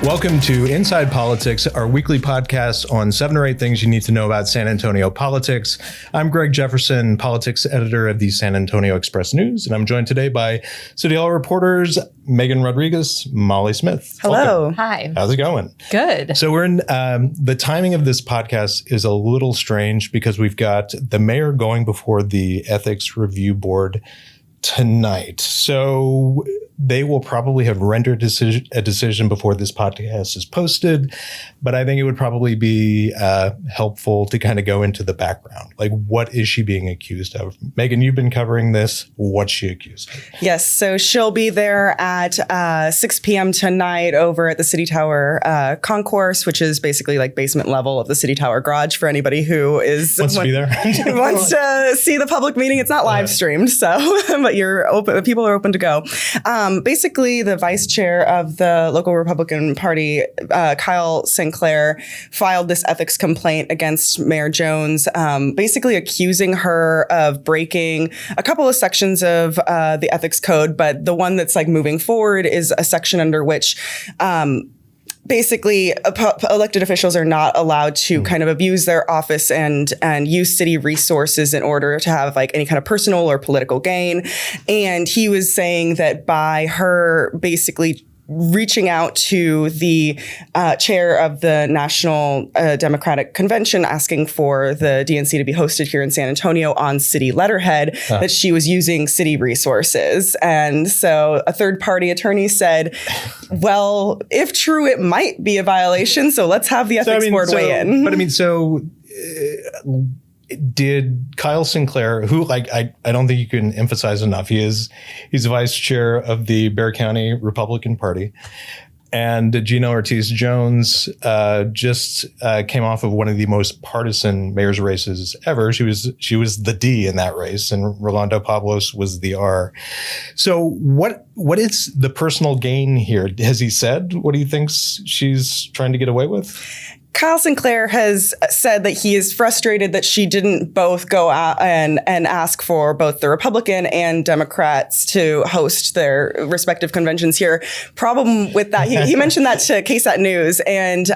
Welcome to ENside Politics, our weekly podcast on 7 or 8 things you need to know about San Antonio politics. I'm Greg Jefferson, politics editor of the San Antonio Express News, and I'm joined today by City Hall reporters Megan Rodriguez, Molly Smith. Hello. Welcome. Hi. How's it going? Good. So we're in, the timing of this podcast is a little strange because we've got the mayor going before the Ethics Review Board tonight. So they will probably have rendered a decision before this podcast is posted, but I think it would probably be helpful to kind of go into the background. Like, what is she being accused of? Megan, you've been covering this. What's she accused of? Yes, so she'll be there at 6 p.m. tonight over at the City Tower concourse, which is basically like basement level of the City Tower garage for anybody who wants to be there. Wants to see the public meeting. It's not live streamed, so but you're open. People are open to go. Basically, the vice chair of the local Republican Party, Kyle Sinclair, filed this ethics complaint against Mayor Jones, basically accusing her of breaking a couple of sections of the ethics code. But the one that's like moving forward is a section under which basically elected officials are not allowed to kind of abuse their office and use city resources in order to have like any kind of personal or political gain. And he was saying that by her basically reaching out to the chair of the National Democratic Convention, asking for the DNC to be hosted here in San Antonio on city letterhead, that she was using city resources. And so a third-party attorney said, well, if true, it might be a violation, so let's have the ethics board weigh in. But I mean, so did Kyle Sinclair, who I don't think you can emphasize enough, he's vice chair of the Bexar County Republican Party, and Gina Ortiz Jones just came off of one of the most partisan mayor's races ever. She was the D in that race, and Rolando Pablos was the R. So what is the personal gain here? Has he said what he thinks she's trying to get away with? Kyle Sinclair has said that he is frustrated that she didn't both go out and ask for both the Republican and Democrats to host their respective conventions here. Problem with that, he mentioned that to KSAT News, and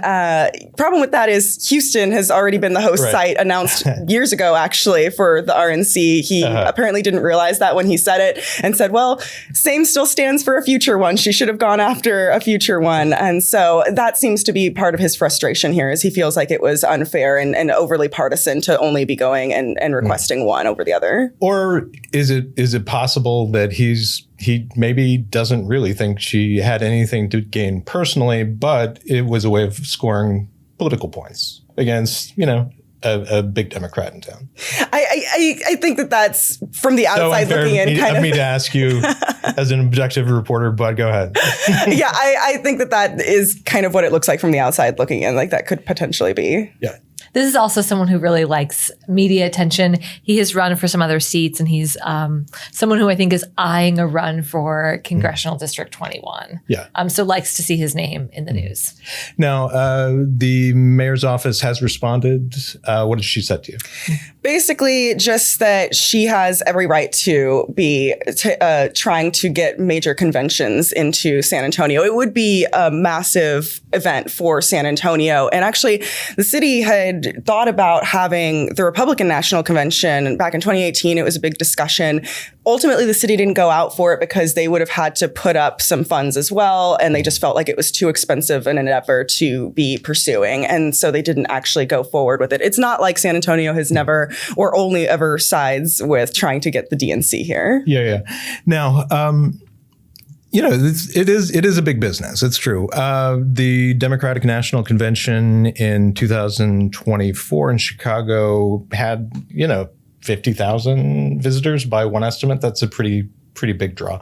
problem with that is Houston has already been the host site announced years ago, actually, for the RNC. He apparently didn't realize that when he said it and said, well, same still stands for a future one. She should have gone after a future one. And so that seems to be part of his frustration here. Is he feels like it was unfair and overly partisan to only be going and requesting one over the other. Or is it possible that he maybe doesn't really think she had anything to gain personally, but it was a way of scoring political points against, a big Democrat in town? I think that's from the outside looking in. Kind of me to ask you as an objective reporter, but go ahead. Yeah, I think that is kind of what it looks like from the outside looking in. Like that could potentially be. Yeah. This is also someone who really likes media attention. He has run for some other seats, and he's someone who I think is eyeing a run for Congressional District 21. Yeah. So likes to see his name in the news. Now, the mayor's office has responded. What did she say to you? Basically, just that she has every right to be trying to get major conventions into San Antonio. It would be a massive event for San Antonio. And actually, the city had thought about having the Republican National Convention back in 2018. It was a big discussion. Ultimately, the city didn't go out for it because they would have had to put up some funds as well. And they just felt like it was too expensive an endeavor to be pursuing. And so they didn't actually go forward with it. It's not like San Antonio has never or only ever sides with trying to get the DNC here. Yeah. Now, it is a big business. It's true. The Democratic National Convention in 2024 in Chicago had, 50,000 visitors by one estimate. That's a pretty big draw.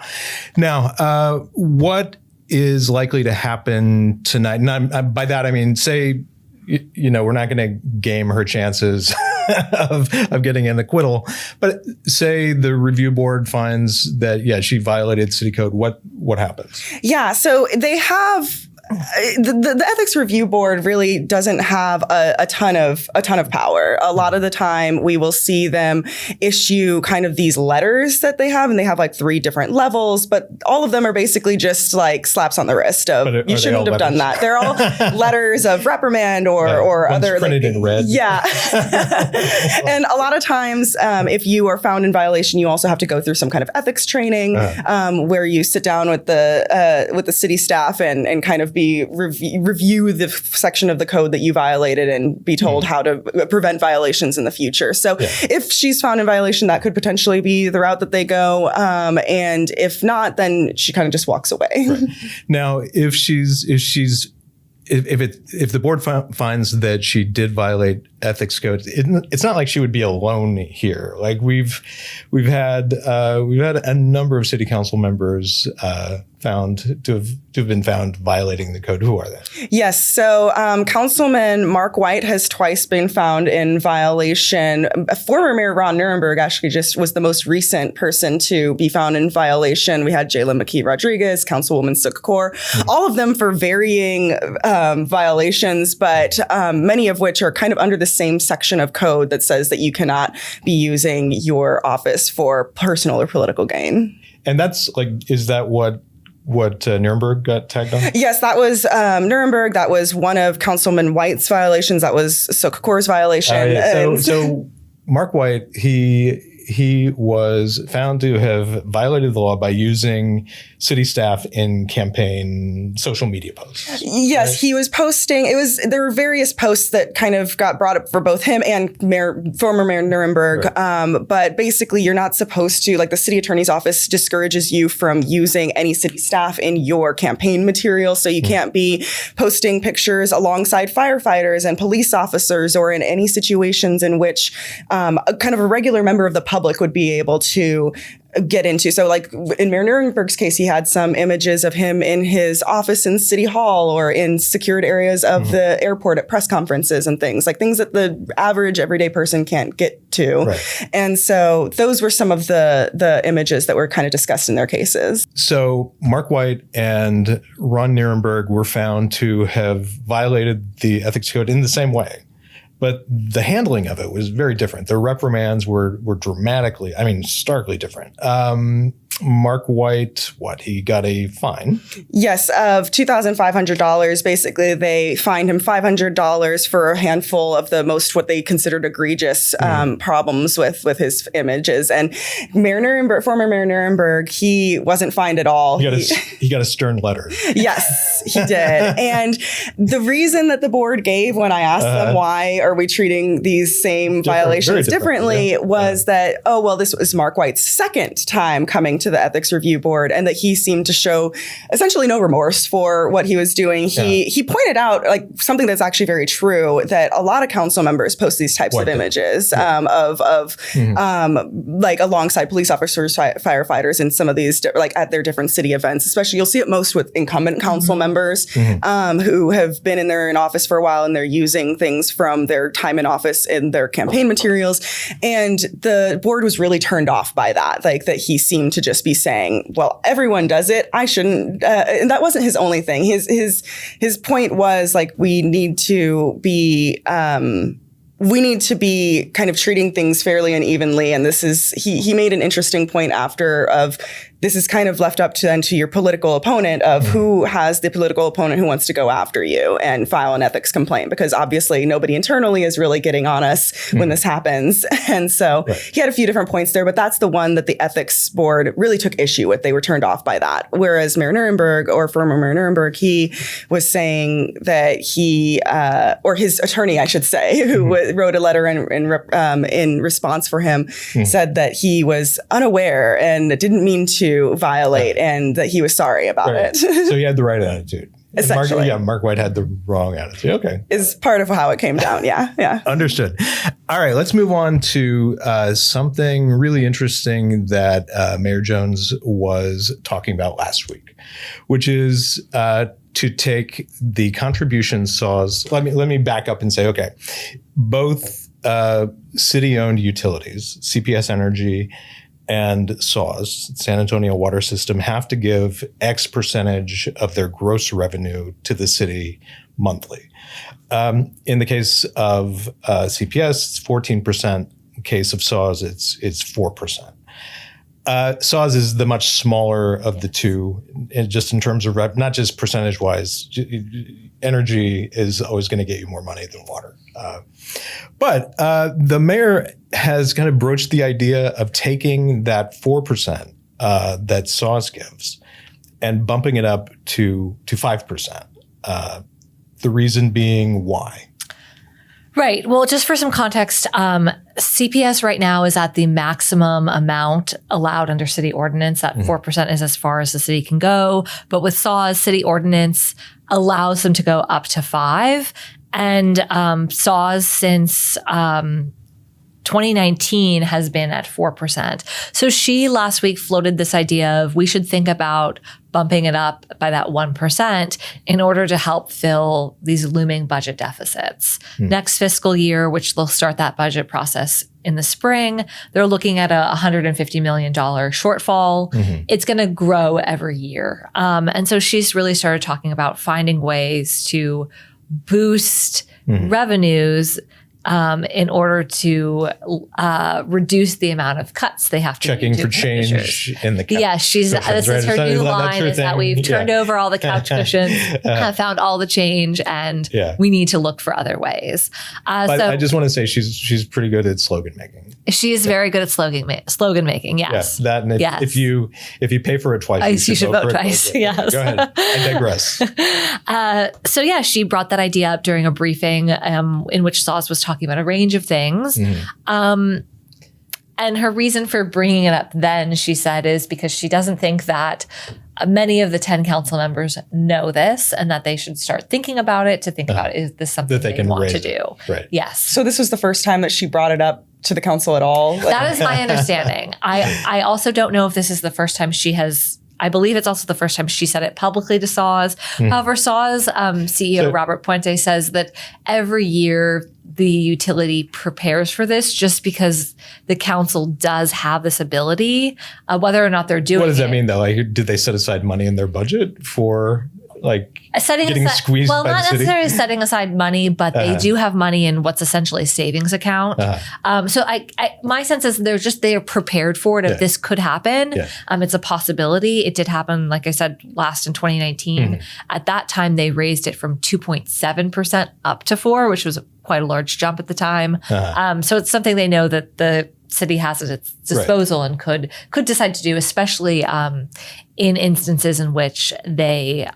Now, what is likely to happen tonight? And by that, I mean, say, we're not going to game her chances of getting an acquittal, but say the review board finds that, she violated city code. What happens? Yeah. So they have The ethics review board really doesn't have a ton of power. A lot of the time we will see them issue kind of these letters that they have, and they have like 3 different levels, but all of them are basically just like slaps on the wrist of you shouldn't have done that. They're all letters of reprimand or other printed in red. Yeah. And a lot of times if you are found in violation, you also have to go through some kind of ethics training where you sit down with the city staff and kind of review the section of the code that you violated and be told how to prevent violations in the future. So if she's found in violation, that could potentially be the route that they go. And if not, then she kind of just walks away. Right. Now, if the board finds that she did violate ethics code, it's not like she would be alone here. Like we've had a number of city council members found to have been found violating the code. Who are they? Yes. So Councilman Mark White has twice been found in violation. Former Mayor Ron Nirenberg actually just was the most recent person to be found in violation. We had Jayla McKee Rodriguez, Councilwoman Suk Kaur, all of them for varying violations, but many of which are kind of under the same section of code that says that you cannot be using your office for personal or political gain. And that's like, is that what Nirenberg got tagged on? Yes, that was Nirenberg. That was one of Councilman White's violations. That was Suk Kaur's violation. So Mark White, he was found to have violated the law by using city staff in campaign social media posts. Yes, right? He was posting. There were various posts that kind of got brought up for both him and former Mayor Nirenberg. Right. But basically, you're not supposed to, like the city attorney's office discourages you from using any city staff in your campaign material. So you can't be posting pictures alongside firefighters and police officers or in any situations in which a kind of a regular member of the public would be able to get into. So like in Mayor Nirenberg's case, he had some images of him in his office in City Hall or in secured areas of the airport at press conferences and things that the average everyday person can't get to. Right. And so those were some of the images that were kind of discussed in their cases. So Mark White and Ron Nirenberg were found to have violated the ethics code in the same way. But the handling of it was very different. The reprimands were dramatically, starkly different. Mark White, he got a fine? Yes, of $2,500. Basically, they fined him $500 for a handful of the what they considered egregious problems with his images. And former Mayor Nirenberg, he wasn't fined at all. He got a stern letter. Yes, he did. And the reason that the board gave when I asked them why are we treating these same violations differently was that, this was Mark White's second time coming to the ethics review board, and that he seemed to show essentially no remorse for what he was doing. He pointed out like something that's actually very true, that a lot of council members post these types of images like alongside police officers, firefighters, and some of these like at their different city events. Especially you'll see it most with incumbent council members who have been in office for a while, and they're using things from their time in office in their campaign materials. And the board was really turned off by that, like that he seemed to just be saying, well, everyone does it, I shouldn't. And that wasn't his only thing. His point was like, we need to be kind of treating things fairly and evenly. And this is, he made an interesting point after of, this is kind of left up to your political opponent of who has the political opponent who wants to go after you and file an ethics complaint, because obviously nobody internally is really getting on us when this happens. And so he had a few different points there, but that's the one that the ethics board really took issue with. They were turned off by that. Whereas Mayor Nirenberg, or former Mayor Nirenberg, he was saying that or his attorney, I should say, who wrote a letter in response for him, said that he was unaware and didn't mean to violate, and that he was sorry about it. So he had the right attitude. Essentially. Mark White had the wrong attitude. Okay. Is part of how it came down. Yeah. Understood. All right, let's move on to something really interesting that Mayor Jones was talking about last week, which is to take the contribution saws. Let me back up and say, okay, both city-owned utilities, CPS Energy and SAWS, San Antonio Water System, have to give X percentage of their gross revenue to the city monthly. In the case of CPS, it's 14%. In the case of SAWS, it's 4%. SAWS is the much smaller of the two, just in terms of not just percentage-wise. Energy is always going to get you more money than water. But the mayor has kind of broached the idea of taking that 4% that SAWS gives and bumping it up to 5%. The reason being why? Right. Well, just for some context, CPS right now is at the maximum amount allowed under city ordinance. That 4% is as far as the city can go. But with SAWS, city ordinance allows them to go up to 5%. And SAWS since 2019 has been at 4%. So she last week floated this idea of we should think about bumping it up by that 1% in order to help fill these looming budget deficits. Next fiscal year, which they'll start that budget process in the spring, they're looking at a $150 million shortfall. It's going to grow every year. And so she's really started talking about finding ways to boost revenues in order to reduce the the of cuts they have to checking do for change in the couch. Yeah, this is her new line is that we've turned over all the couch cushions, have found all the change, and we need to look for other ways. But I just want to say she's pretty good at slogan making. She is very good at slogan making. Yes, yeah, that. And if you pay for it twice, you should vote twice. Yes. Go ahead. I digress. So she brought that idea up during a briefing in which SAWS was talking about a range of things. And her reason for bringing it up then, she said, is because she doesn't think that many of the 10 council members know this and that they should start thinking about it, is this something that they can want to do? Right. Yes. So this was the first time that she brought it up to the council at all? That is my understanding. I also don't know if this is the first time she has. I believe it's also the first time she said it publicly to SAWS. However, SAWS CEO Robert Puente says that every year the utility prepares for this just because the council does have this ability, whether or not they're doing it. What does that mean, though? Like, did they set aside money in their budget for getting squeezed by the city? Well, not necessarily setting aside money, but they do have money in what's essentially a savings account. So my sense is they are prepared for it if this could happen. It's a possibility. It did happen, like I said, last in 2019. At that time, they raised it from 2.7% up to 4%, which was quite a large jump at the time. So it's something they know that the city has at its disposal and could decide to do, especially in instances in which they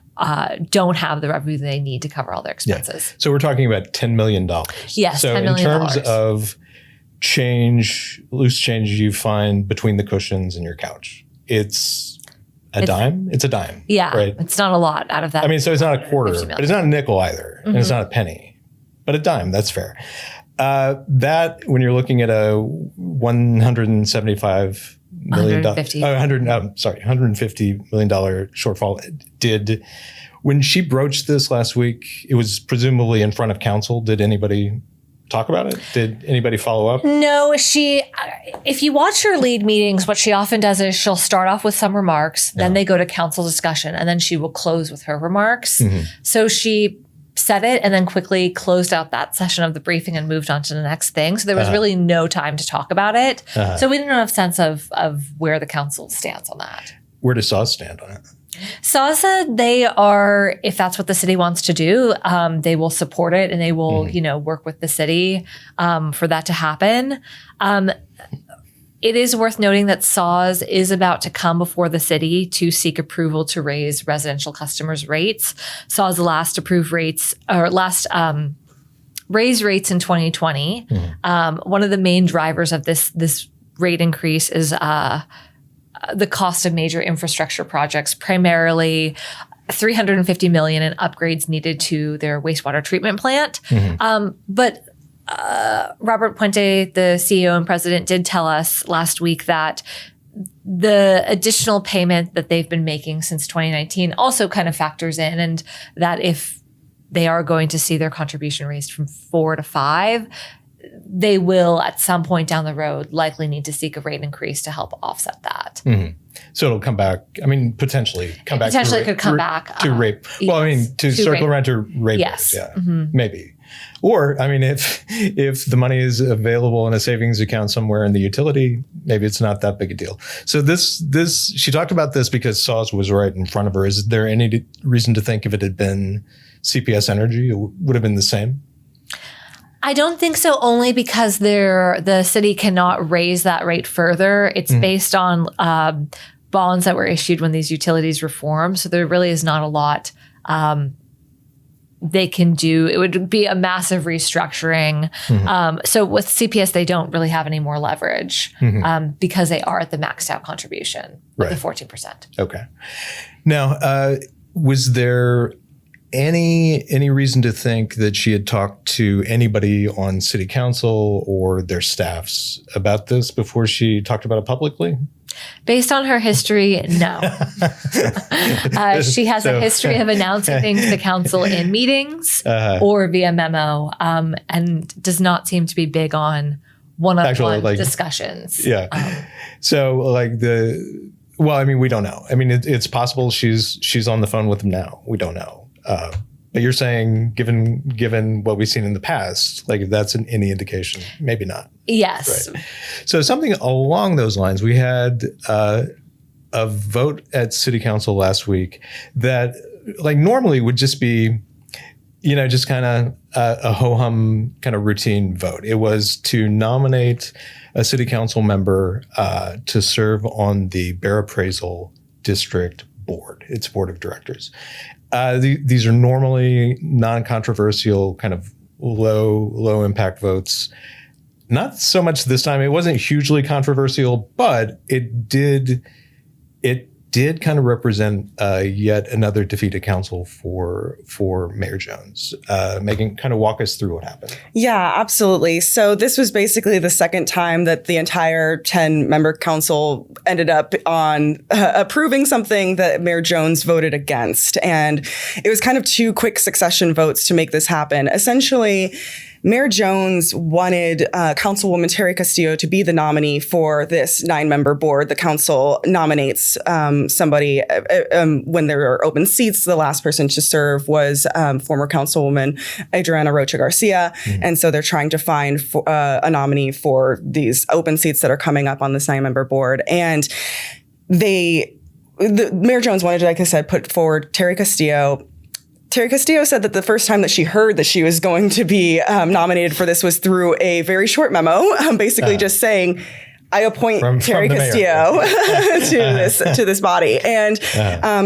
don't have the revenue they need to cover all their expenses. So we're talking about $10 million. Yes, so $10 million. In terms of loose change you find between the cushions and your couch, it's a dime? It's a dime. Yeah, right? It's not a lot out of that. I mean, so it's not a quarter, but it's not a nickel either, and it's not a penny. But a dime, that's fair. That, when you're looking at a $175 million, $150 million shortfall, when she broached this last week, it was presumably in front of council. Did anybody talk about it? Did anybody follow up? No, if you watch her lead meetings, what she often does is she'll start off with some remarks, then they go to council discussion, and then she will close with her remarks. So she said it and then quickly closed out that session of the briefing and moved on to the next thing. So there was really no time to talk about it. So we didn't have a sense of where the council stands on that. Where does SAWS stand on it? SAWS said they are, if that's what the city wants to do, they will support it and they will, work with the city for that to happen. It is worth noting that SAWS is about to come before the city to seek approval to raise residential customers' rates. SAWS last raised rates in 2020. One of the main drivers of this rate increase is the cost of major infrastructure projects, primarily $350 million in upgrades needed to their wastewater treatment plant. But Robert Puente, the CEO and president, did tell us last week that the additional payment that they've been making since 2019 also kind of factors in, and that if they are going to see their contribution raised from 4 to 5, they will at some point down the road likely need to seek a rate increase to help offset that. Mm-hmm. So it'll come back. I mean, potentially come back. Potentially could come back to rape. Well, I mean, to circle around to rape. Yes. Yeah, maybe. Or, I mean, if the money is available in a savings account somewhere in the utility, maybe it's not that big a deal. So she talked about this because SAWS was right in front of her. Is there any reason to think if it had been CPS Energy, it would have been the same? I don't think so, only because the city cannot raise that rate further. It's based on bonds that were issued when these utilities reformed. So there really is not a lot they can do. It would be a massive restructuring. So with CPS, they don't really have any more leverage because they are at the maxed out contribution of the 14%. Okay. Now, was there any reason to think that she had talked to anybody on city council or their staffs about this before she talked about it publicly? Based on her history, no. She has a history of announcing things to council in meetings or via memo, and does not seem to be big on one-on-one discussions. Yeah. So well, I mean, we don't know. I mean, it's possible she's on the phone with them now. We don't know. But you're saying, given what we've seen in the past, like if that's any indication, maybe not. Yes. Right. So something along those lines, we had a vote at City Council last week that, like, normally would just be, just kind of a ho-hum kind of routine vote. It was to nominate a City Council member to serve on the Bear Appraisal District Board, its board of directors. These are normally non-controversial, kind of low impact votes. Not so much this time. It wasn't hugely controversial, but it did kind of represent yet another defeat at council for Mayor Jones. Megan, kind of walk us through what happened. Yeah, absolutely. So this was basically the second time that the entire 10-member council ended up on approving something that Mayor Jones voted against. And it was kind of two quick succession votes to make this happen. Essentially, Mayor Jones wanted Councilwoman Terry Castillo to be the nominee for this 9-member board. The council nominates somebody when there are open seats. The last person to serve was former Councilwoman Adriana Rocha Garcia. And so they're trying to find a nominee for these open seats that are coming up on this 9-member board. And Mayor Jones wanted to, like I said, put forward Terry Castillo. Terry Castillo said that the first time that she heard that she was going to be nominated for this was through a very short memo, basically just saying, I appoint Terry Castillo to this body. And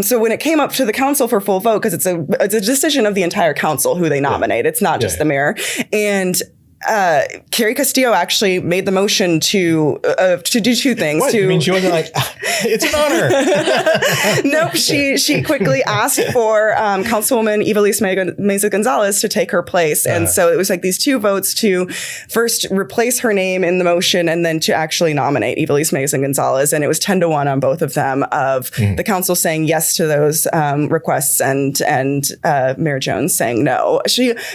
so when it came up to the council for full vote, because it's a decision of the entire council who they nominate, it's not just the mayor. And Terry Castillo actually made the motion to do two things. What? You mean she wasn't like, it's an honor? Nope. She quickly asked for Councilwoman Ivelisse Meza Gonzalez to take her place. And so it was like these two votes to first replace her name in the motion and then to actually nominate Ivelisse Meza Gonzalez. And it was 10-1 on both of them, of the council saying yes to those requests and Mayor Jones saying no.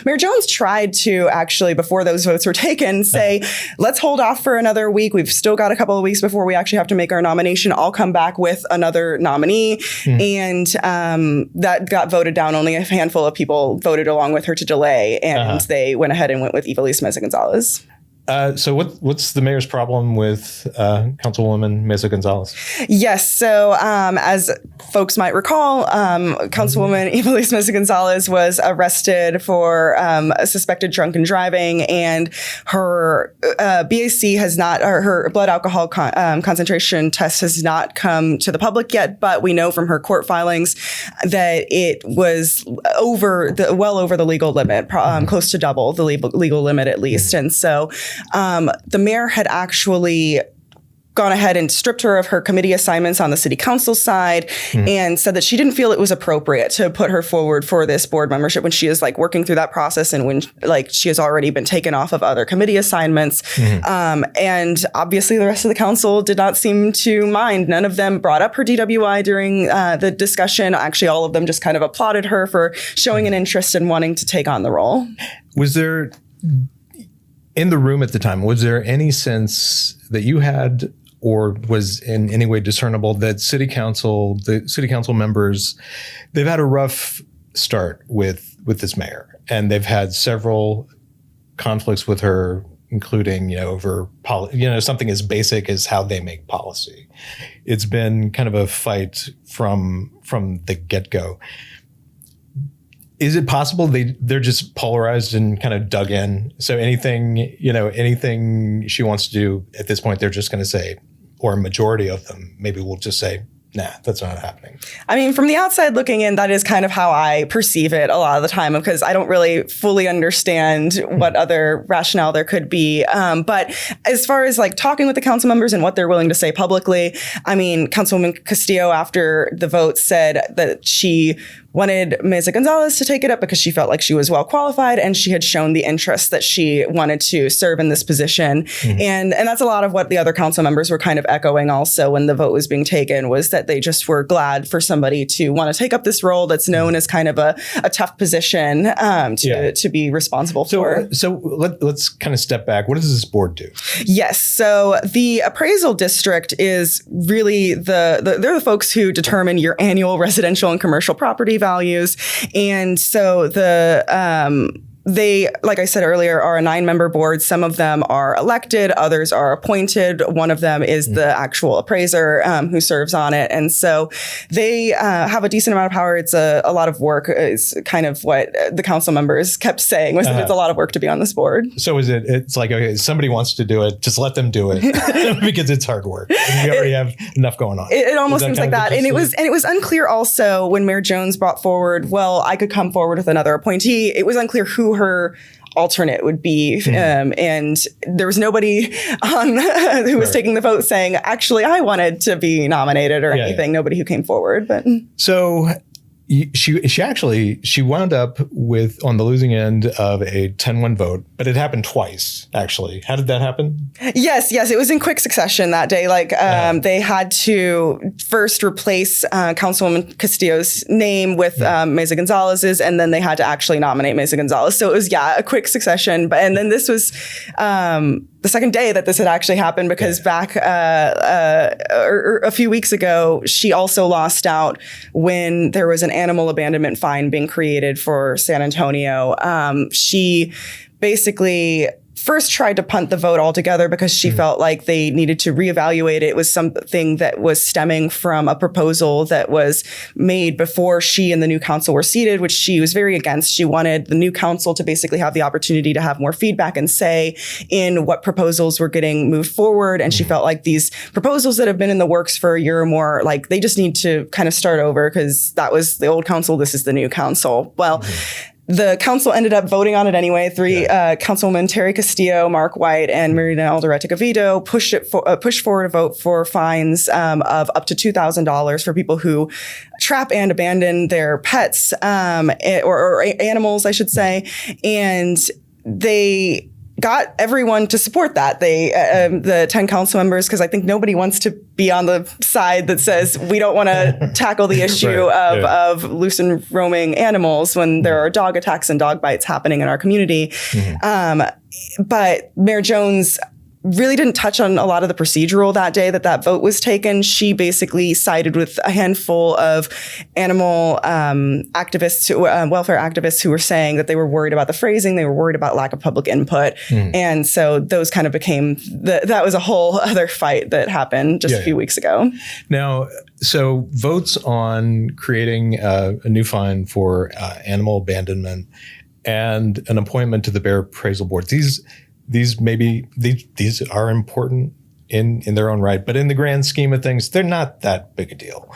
Mayor Jones tried to actually, before those votes were taken, say, let's hold off for another week. We've still got a couple of weeks before we actually have to make our nomination. I'll come back with another nominee. And that got voted down. Only a handful of people voted along with her to delay. And they went ahead and went with Ivelisse Meza Gonzalez. So what's the mayor's problem with Councilwoman Meza Gonzalez? Yes. So as folks might recall, Councilwoman Ivelisse Meza Gonzalez was arrested for a suspected drunken driving, and her BAC has not, or her blood alcohol concentration test has not come to the public yet. But we know from her court filings that it was well over the legal limit, close to double the legal limit at least. And so the mayor had actually gone ahead and stripped her of her committee assignments on the city council side and said that she didn't feel it was appropriate to put her forward for this board membership when she is like working through that process and when like she has already been taken off of other committee assignments. And obviously the rest of the council did not seem to mind. None of them brought up her DWI during the discussion. Actually, all of them just kind of applauded her for showing an interest in wanting to take on the role. Was there... in the room at the time, was there any sense that you had or was in any way discernible that the city council members, they've had a rough start with this mayor, and they've had several conflicts with her, including, over something as basic as how they make policy. It's been kind of a fight from the get-go. Is it possible they're just polarized and kind of dug in? So anything she wants to do at this point, they're just going to say, or a majority of them maybe will just say, nah, that's not happening. I mean, from the outside looking in, that is kind of how I perceive it a lot of the time, because I don't really fully understand what other rationale there could be. But as far as like talking with the council members and what they're willing to say publicly, I mean, Councilwoman Castillo, after the vote, said that she wanted Mesa Gonzalez to take it up because she felt like she was well qualified and she had shown the interest that she wanted to serve in this position. Mm-hmm. And that's a lot of what the other council members were kind of echoing also when the vote was being taken, was that they just were glad for somebody to want to take up this role that's known as kind of a tough position to be responsible for. So let's kind of step back. What does this board do? Yes. So the appraisal district is really they're the folks who determine your annual residential and commercial property values. And so they, like I said earlier, are a 9-member board. Some of them are elected, others are appointed. One of them is the actual appraiser who serves on it. And so they have a decent amount of power. It's a lot of work, is kind of what the council members kept saying, was that it's a lot of work to be on this board. So it's like, okay, somebody wants to do it, just let them do it because it's hard work. We already have enough going on. It almost seems like that. And it was unclear also when Mayor Jones brought forward, well, I could come forward with another appointee. It was unclear who her alternate would be. And there was nobody who was taking the vote saying, actually, I wanted to be nominated or anything. Nobody who came forward. But so she wound up on the losing end of a 10-1 vote, but it happened twice, actually. How did that happen? Yes. It was in quick succession that day. They had to first replace Councilwoman Castillo's name with Mesa Gonzalez's, and then they had to actually nominate Mesa Gonzalez. So it was, a quick succession. And then this was the second day that this had actually happened, because back a few weeks ago, she also lost out when there was an animal abandonment fine being created for San Antonio. She basically first tried to punt the vote altogether because she felt like they needed to reevaluate it. It was something that was stemming from a proposal that was made before she and the new council were seated, which she was very against. She wanted the new council to basically have the opportunity to have more feedback and say in what proposals were getting moved forward. And she felt like these proposals that have been in the works for a year or more, like they just need to kind of start over, because that was the old council. This is the new council. Well, the council ended up voting on it anyway. Councilwoman Terry Castillo, Mark White, and Marina Alderete-Gavito pushed forward a vote for fines of up to $2,000 for people who trap and abandon their pets or animals, I should say. And they got everyone to support that. They, the 10 council members, because I think nobody wants to be on the side that says we don't want to tackle the issue of loose and roaming animals when there are dog attacks and dog bites happening in our community. But Mayor Jones really didn't touch on a lot of the procedural that day that vote was taken. She basically sided with a handful of animal activists, welfare activists, who were saying that they were worried about the phrasing, they were worried about lack of public input. And so those kind of became, that was a whole other fight that happened just a few weeks ago. Now, so votes on creating a new fine for animal abandonment and an appointment to the Bear Appraisal Board, these are important in their own right, but in the grand scheme of things, they're not that big a deal.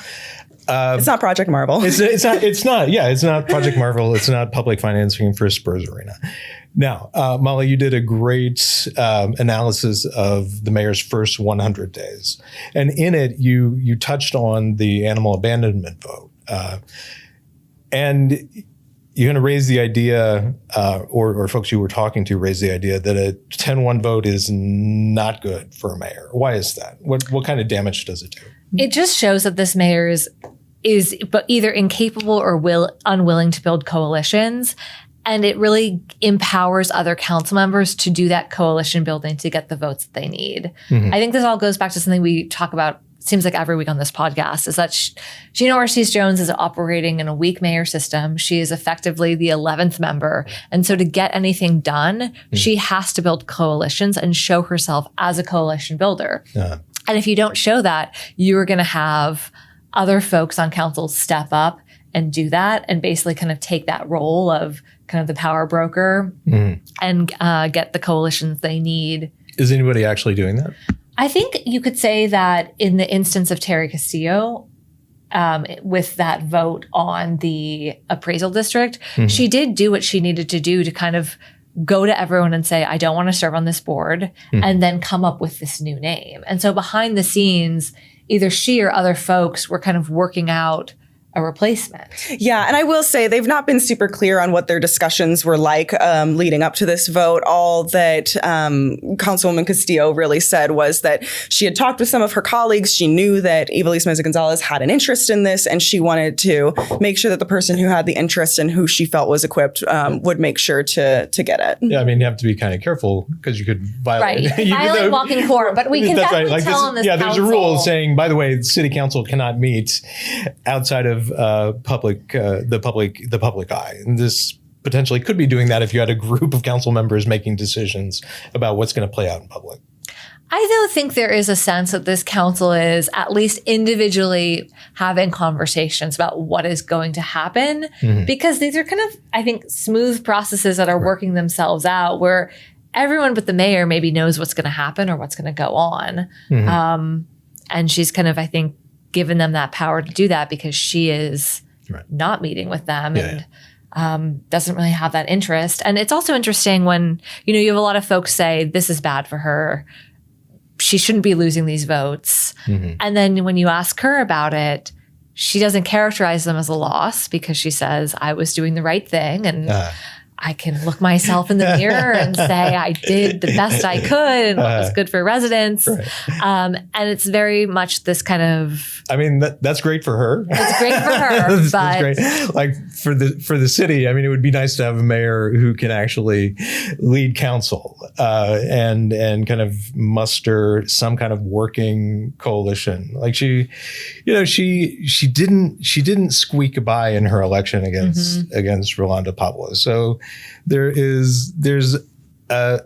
It's not Project Marvel. It's not Project Marvel. It's not public financing for Spurs Arena. Now, Molly, you did a great analysis of the mayor's first 100 days, and in it, you touched on the animal abandonment vote, and you're going to raise the idea, or folks you were talking to raised the idea that a 10-1 vote is not good for a mayor. Why is that? What kind of damage does it do? It just shows that this mayor is either incapable or unwilling to build coalitions. And it really empowers other council members to do that coalition building to get the votes that they need. I think this all goes back to something we talk about, seems like every week on this podcast, is that Gina Ortiz Jones is operating in a weak mayor system. She is effectively the 11th member. And so to get anything done, she has to build coalitions and show herself as a coalition builder. And if you don't show that, you're going to have other folks on council step up and do that and basically kind of take that role of kind of the power broker and get the coalitions they need. Is anybody actually doing that? I think you could say that in the instance of Terry Castillo, with that vote on the appraisal district, she did do what she needed to do to kind of go to everyone and say, I don't want to serve on this board, and then come up with this new name. And so behind the scenes, either she or other folks were kind of working out a replacement. Yeah, and I will say they've not been super clear on what their discussions were like leading up to this vote. All that Councilwoman Castillo really said was that she had talked with some of her colleagues. She knew that Evelise Meza-Gonzalez had an interest in this, and she wanted to make sure that the person who had the interest and who she felt was equipped would make sure to get it. Yeah, I mean, you have to be kind of careful because you could violate. Right, violate walking court, but we can definitely tell on this there's council. a rule saying, by the way, the city council cannot meet outside of the public eye. And this potentially could be doing that if you had a group of council members making decisions about what's going to play out in public. I though think there is a sense that this council is at least individually having conversations about what is going to happen, because these are kind of, I think, smooth processes that are working themselves out where everyone but the mayor maybe knows what's going to happen or what's going to go on. And she's kind of, I think, given them that power to do that because she is not meeting with them and doesn't really have that interest. And it's also interesting when, you have a lot of folks say this is bad for her. She shouldn't be losing these votes. And then when you ask her about it, she doesn't characterize them as a loss because she says, I was doing the right thing and I can look myself in the mirror and say I did the best I could and what was good for residents. And it's very much this kind of... I mean, that's great for her. It's great for her. That's great. Like for the city, I mean, it would be nice to have a mayor who can actually lead council and kind of muster some kind of working coalition. Like she didn't squeak by in her election against Rolando Pablo. So there's a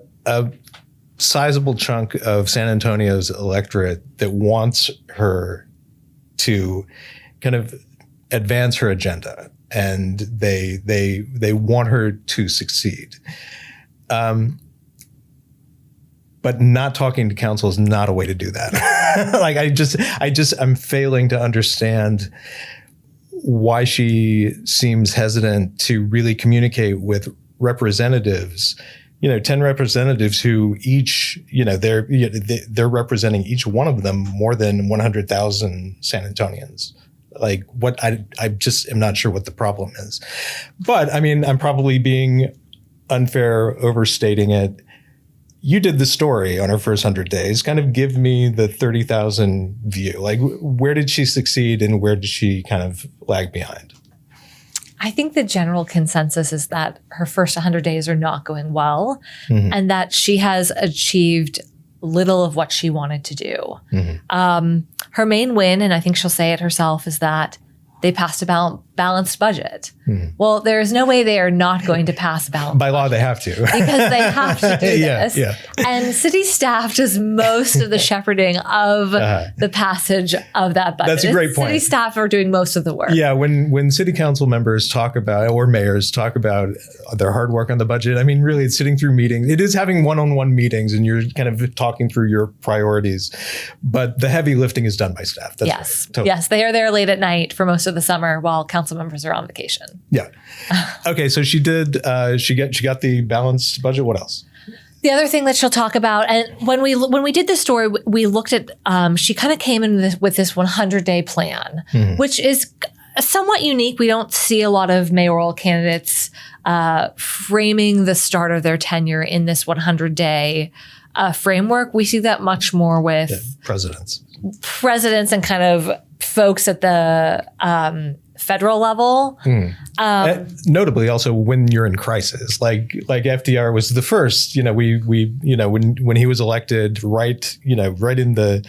sizable chunk of San Antonio's electorate that wants her to kind of advance her agenda, and they want her to succeed. But not talking to council is not a way to do that. Like I'm failing to understand why she seems hesitant to really communicate with representatives, 10 representatives who each, they're representing each one of them more than 100,000 San Antonians. Like I just am not sure what the problem is. But I mean, I'm probably being unfair, overstating it. You did the story on her first 100 days. Kind of give me the 30,000 view. Like, where did she succeed and where did she kind of lag behind? I think the general consensus is that her first 100 days are not going well and that she has achieved little of what she wanted to do. Her main win, and I think she'll say it herself, is that they passed a balanced budget. Well, there is no way they are not going to pass a balanced budget. By law, they have to. Because they have to do this. Yeah. And city staff does most of the shepherding of the passage of that budget. That's a great point. City staff are doing most of the work. Yeah, when city council members talk about, or mayors talk about their hard work on the budget, I mean, really, it's sitting through meetings. It is having one-on-one meetings and you're kind of talking through your priorities. But the heavy lifting is done by staff. That's yes. right. Totally. Yes, they are there late at night for most of the summer while council members are on vacation. Yeah. Okay, so she did. She got the balanced budget. What else? The other thing that she'll talk about, and when we did this story, we looked at. She kind of came in with this 100-day plan, which is somewhat unique. We don't see a lot of mayoral candidates framing the start of their tenure in this 100-day framework. We see that much more with presidents and kind of folks at the federal level. Notably, also when you're in crisis, like FDR was the first. When he was elected, right in the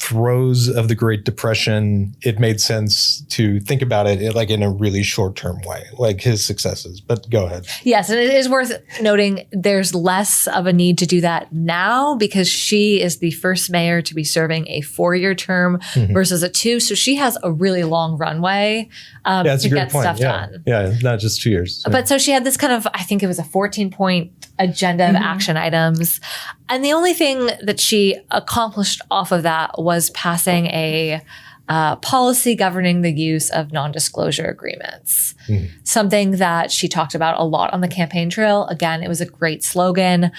throes of the Great Depression, it made sense to think about it like in a really short-term way, like his successes. But go ahead. Yes, and it is worth noting there's less of a need to do that now because she is the first mayor to be serving a 4-year term versus a 2. So she has a really long runway to get stuff done. Yeah, not just 2 years. But so she had this kind of, I think it was a 14-point agenda of action items. And the only thing that she accomplished off of that was passing a policy governing the use of non-disclosure agreements, something that she talked about a lot on the campaign trail. Again, it was a great slogan.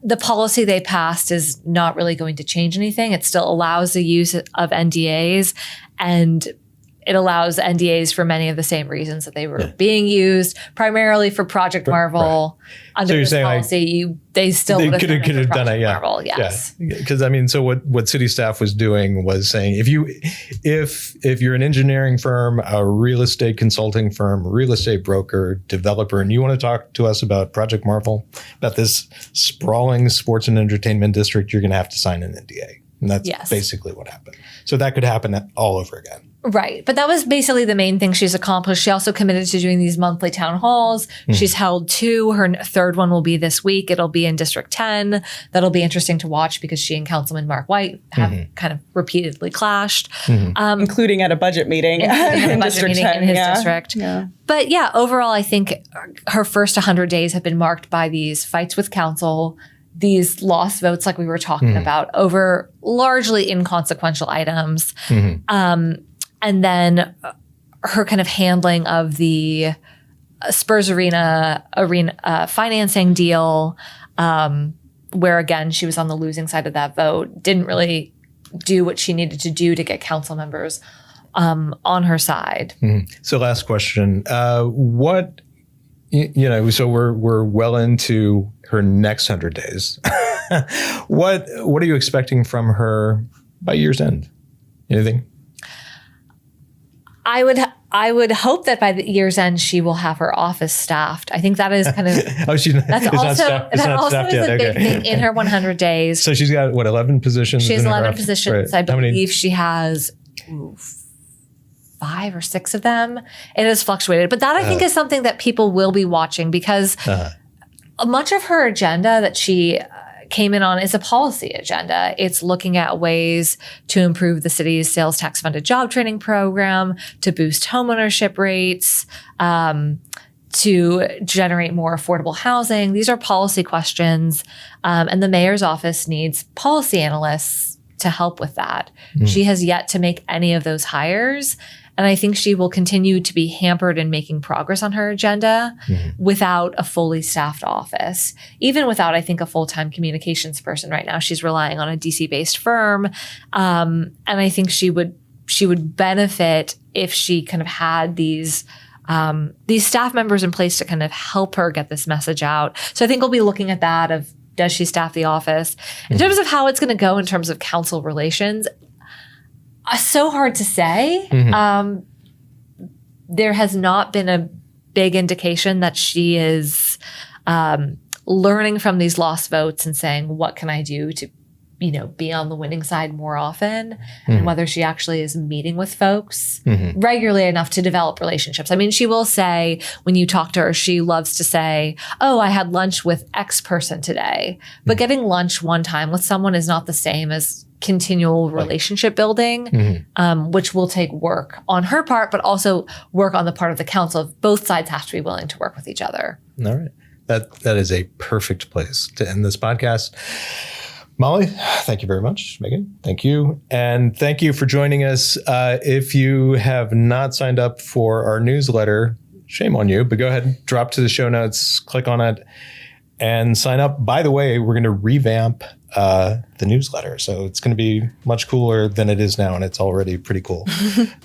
The policy they passed is not really going to change anything. It still allows the use of NDAs, and it allows NDAs for many of the same reasons that they were being used, primarily for Project Marvel. Right. Under this policy, they still would have done it. Marvel, yes. Because so what city staff was doing was saying, if you're an engineering firm, a real estate consulting firm, real estate broker, developer, and you want to talk to us about Project Marvel, about this sprawling sports and entertainment district, you're going to have to sign an NDA. And that's basically what happened. So that could happen all over again. Right. But that was basically the main thing she's accomplished. She also committed to doing these monthly town halls. She's held 2. Her third one will be this week. It'll be in District 10. That'll be interesting to watch because she and Councilman Mark White have kind of repeatedly clashed. Including at a budget meeting in District 10. In his district. Yeah. But yeah, overall, I think her first 100 days have been marked by these fights with council, these lost votes like we were talking about over largely inconsequential items. And then her kind of handling of the Spurs Arena financing deal, where again, she was on the losing side of that vote, didn't really do what she needed to do to get council members on her side. So last question, so we're well into her next 100 days. What are you expecting from her by year's end? Anything? I would hope that by the year's end she will have her office staffed. I think that is kind of that's also is a big thing in her 100 days. So she's got 11 positions? She has 11 positions. Right. I believe she has 5 or 6 of them. It has fluctuated, but that I think is something that people will be watching because much of her agenda that she came in on is a policy agenda. It's looking at ways to improve the city's sales tax funded job training program, to boost homeownership rates, to generate more affordable housing. These are policy questions. And the mayor's office needs policy analysts to help with that. She has yet to make any of those hires. And I think she will continue to be hampered in making progress on her agenda without a fully staffed office. Even without, I think, a full-time communications person right now. She's relying on a DC-based firm. And I think she would benefit if she kind of had these staff members in place to kind of help her get this message out. So I think we'll be looking at that of, does she staff the office? In terms of how it's going to go in terms of council relations, so hard to say. There has not been a big indication that she is learning from these lost votes and saying, what can I do to, be on the winning side more often, and whether she actually is meeting with folks regularly enough to develop relationships. I mean, she will say, when you talk to her, she loves to say, oh, I had lunch with X person today. But getting lunch one time with someone is not the same as continual relationship building, which will take work on her part, but also work on the part of the council. Both sides have to be willing to work with each other. All right. That is a perfect place to end this podcast. Molly, thank you very much. Megan, thank you. And thank you for joining us. If you have not signed up for our newsletter, shame on you, but go ahead and drop to the show notes, click on it, and sign up. By the way, we're going to revamp the newsletter. So it's going to be much cooler than it is now, and it's already pretty cool.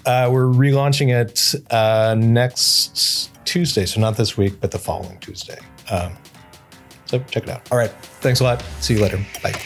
We're relaunching it next Tuesday. So not this week, but the following Tuesday. So check it out. All right. Thanks a lot. See you later. Bye.